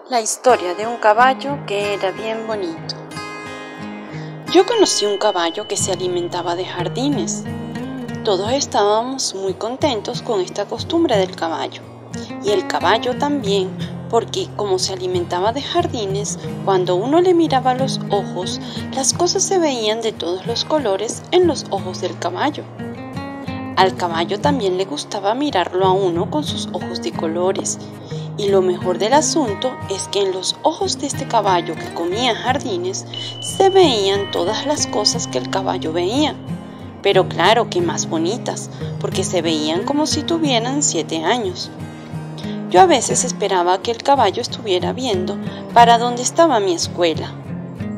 La historia de un caballo que era bien bonito. Yo conocí un caballo que se alimentaba de jardines. Todos estábamos muy contentos con esta costumbre del caballo. Y el caballo también, porque como se alimentaba de jardines, cuando uno le miraba los ojos, las cosas se veían de todos los colores en los ojos del caballo. Al caballo también le gustaba mirarlo a uno con sus ojos de colores. Y lo mejor del asunto es que en los ojos de este caballo que comía jardines se veían todas las cosas que el caballo veía. Pero claro que más bonitas, porque se veían como si tuvieran 7 años. Yo a veces esperaba que el caballo estuviera viendo para dónde estaba mi escuela.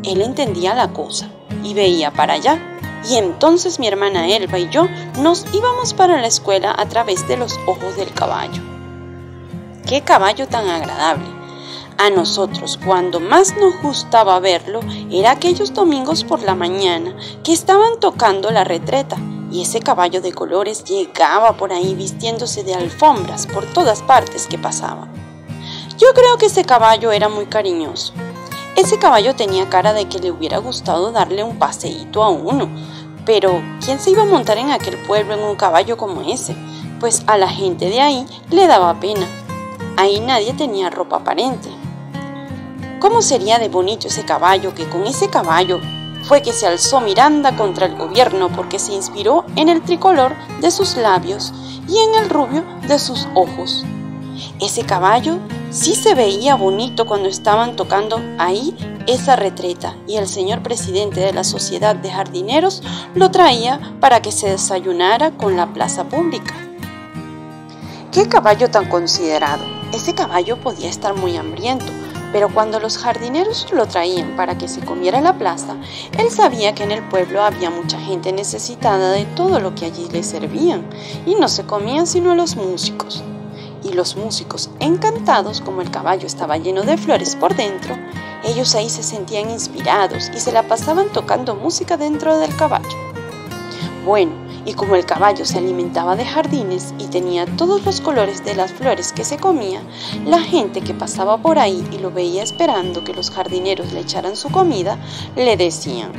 Él entendía la cosa y veía para allá. Y entonces mi hermana Elba y yo nos íbamos para la escuela a través de los ojos del caballo. ¡Qué caballo tan agradable! A nosotros, cuando más nos gustaba verlo, era aquellos domingos por la mañana que estaban tocando la retreta y ese caballo de colores llegaba por ahí vistiéndose de alfombras por todas partes que pasaba. Yo creo que ese caballo era muy cariñoso. Ese caballo tenía cara de que le hubiera gustado darle un paseíto a uno, pero ¿quién se iba a montar en aquel pueblo en un caballo como ese? Pues a la gente de ahí le daba pena. Ahí nadie tenía ropa aparente. ¿Cómo sería de bonito ese caballo, que con ese caballo fue que se alzó Miranda contra el gobierno porque se inspiró en el tricolor de sus labios y en el rubio de sus ojos? Ese caballo sí se veía bonito cuando estaban tocando ahí esa retreta y el señor presidente de la Sociedad de Jardineros lo traía para que se desayunara con la plaza pública. ¡Qué caballo tan considerado! Ese caballo podía estar muy hambriento, pero cuando los jardineros lo traían para que se comiera la plaza, él sabía que en el pueblo había mucha gente necesitada de todo lo que allí le servían, y no se comían sino los músicos. Y los músicos, encantados como el caballo estaba lleno de flores por dentro, ellos ahí se sentían inspirados y se la pasaban tocando música dentro del caballo. Bueno, y como el caballo se alimentaba de jardines y tenía todos los colores de las flores que se comía, la gente que pasaba por ahí y lo veía esperando que los jardineros le echaran su comida, le decían: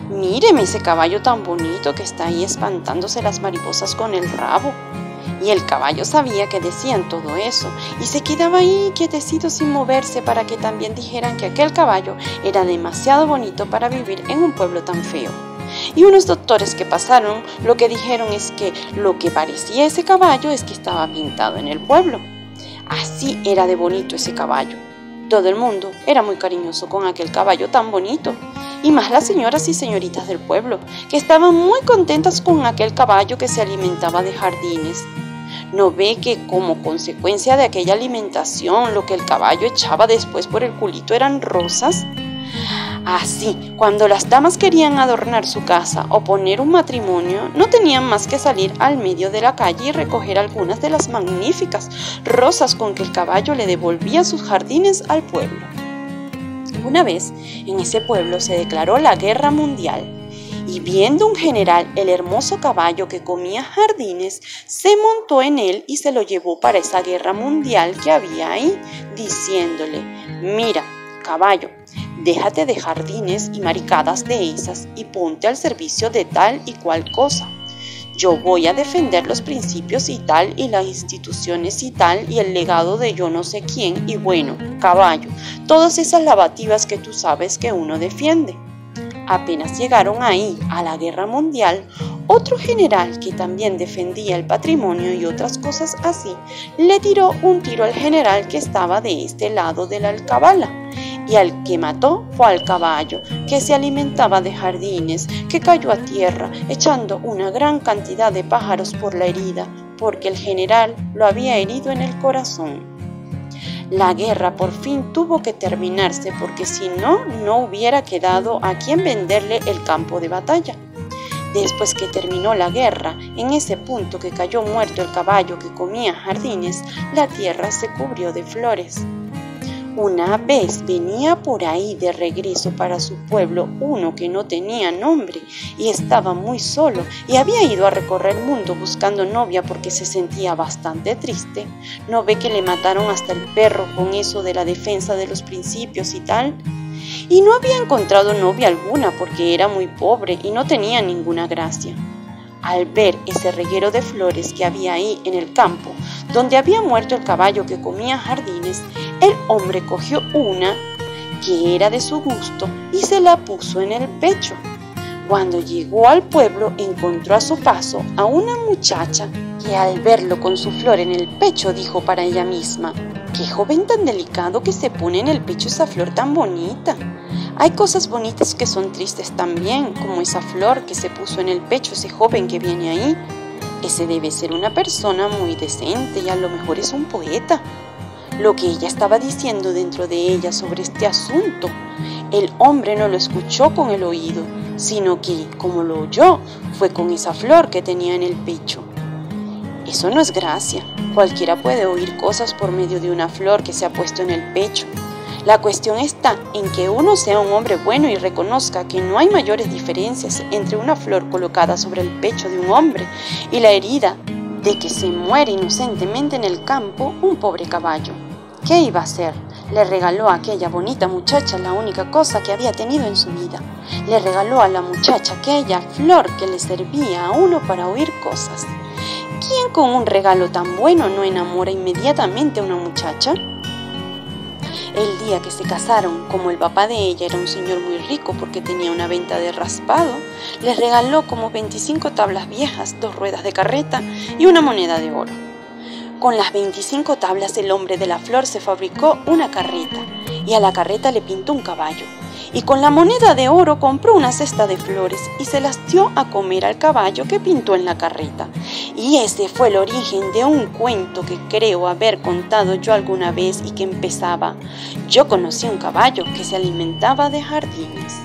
«Míreme ese caballo tan bonito que está ahí espantándose las mariposas con el rabo». Y el caballo sabía que decían todo eso y se quedaba ahí quietecito sin moverse para que también dijeran que aquel caballo era demasiado bonito para vivir en un pueblo tan feo. Y unos doctores que pasaron lo que dijeron es que lo que parecía ese caballo es que estaba pintado en el pueblo. Así era de bonito ese caballo. Todo el mundo era muy cariñoso con aquel caballo tan bonito. Y más las señoras y señoritas del pueblo, que estaban muy contentas con aquel caballo que se alimentaba de jardines. ¿No ve que como consecuencia de aquella alimentación lo que el caballo echaba después por el culito eran rosas? Así, cuando las damas querían adornar su casa o poner un matrimonio, no tenían más que salir al medio de la calle y recoger algunas de las magníficas rosas con que el caballo le devolvía sus jardines al pueblo. Una vez, en ese pueblo se declaró la guerra mundial. Y viendo un general el hermoso caballo que comía jardines, se montó en él y se lo llevó para esa guerra mundial que había ahí, diciéndole: «Mira, caballo, déjate de jardines y maricadas de esas y ponte al servicio de tal y cual cosa. Yo voy a defender los principios y tal y las instituciones y tal y el legado de yo no sé quién y bueno, caballo, todas esas lavativas que tú sabes que uno defiende». Apenas llegaron ahí a la guerra mundial, otro general que también defendía el patrimonio y otras cosas así, le tiró un tiro al general que estaba de este lado de la alcabala. Y al que mató fue al caballo, que se alimentaba de jardines, que cayó a tierra, echando una gran cantidad de pájaros por la herida, porque el general lo había herido en el corazón. La guerra por fin tuvo que terminarse porque si no, no hubiera quedado a quien venderle el campo de batalla. Después que terminó la guerra, en ese punto que cayó muerto el caballo que comía jardines, la tierra se cubrió de flores. Una vez venía por ahí de regreso para su pueblo uno que no tenía nombre y estaba muy solo y había ido a recorrer el mundo buscando novia porque se sentía bastante triste. ¿No ve que le mataron hasta el perro con eso de la defensa de los principios y tal? Y no había encontrado novia alguna porque era muy pobre y no tenía ninguna gracia. Al ver ese reguero de flores que había ahí en el campo, donde había muerto el caballo que comía jardines, el hombre cogió una que era de su gusto y se la puso en el pecho. Cuando llegó al pueblo, encontró a su paso a una muchacha que al verlo con su flor en el pecho dijo para ella misma: «Qué joven tan delicado que se pone en el pecho esa flor tan bonita». Hay cosas bonitas que son tristes también, como esa flor que se puso en el pecho ese joven que viene ahí. Ese debe ser una persona muy decente y a lo mejor es un poeta. Lo que ella estaba diciendo dentro de ella sobre este asunto, el hombre no lo escuchó con el oído, sino que, como lo oyó, fue con esa flor que tenía en el pecho. Eso no es gracia. Cualquiera puede oír cosas por medio de una flor que se ha puesto en el pecho. La cuestión está en que uno sea un hombre bueno y reconozca que no hay mayores diferencias entre una flor colocada sobre el pecho de un hombre y la herida de que se muere inocentemente en el campo un pobre caballo. ¿Qué iba a hacer? Le regaló a aquella bonita muchacha la única cosa que había tenido en su vida. Le regaló a la muchacha aquella flor que le servía a uno para oír cosas. ¿Quién con un regalo tan bueno no enamora inmediatamente a una muchacha? El día que se casaron, como el papá de ella era un señor muy rico porque tenía una venta de raspado, les regaló como 25 tablas viejas, 2 ruedas de carreta y una moneda de oro. Con las 25 tablas el hombre de la flor se fabricó una carreta y a la carreta le pintó un caballo. Y con la moneda de oro compró una cesta de flores y se las dio a comer al caballo que pintó en la carreta. Y ese fue el origen de un cuento que creo haber contado yo alguna vez y que empezaba: yo conocí un caballo que se alimentaba de jardines.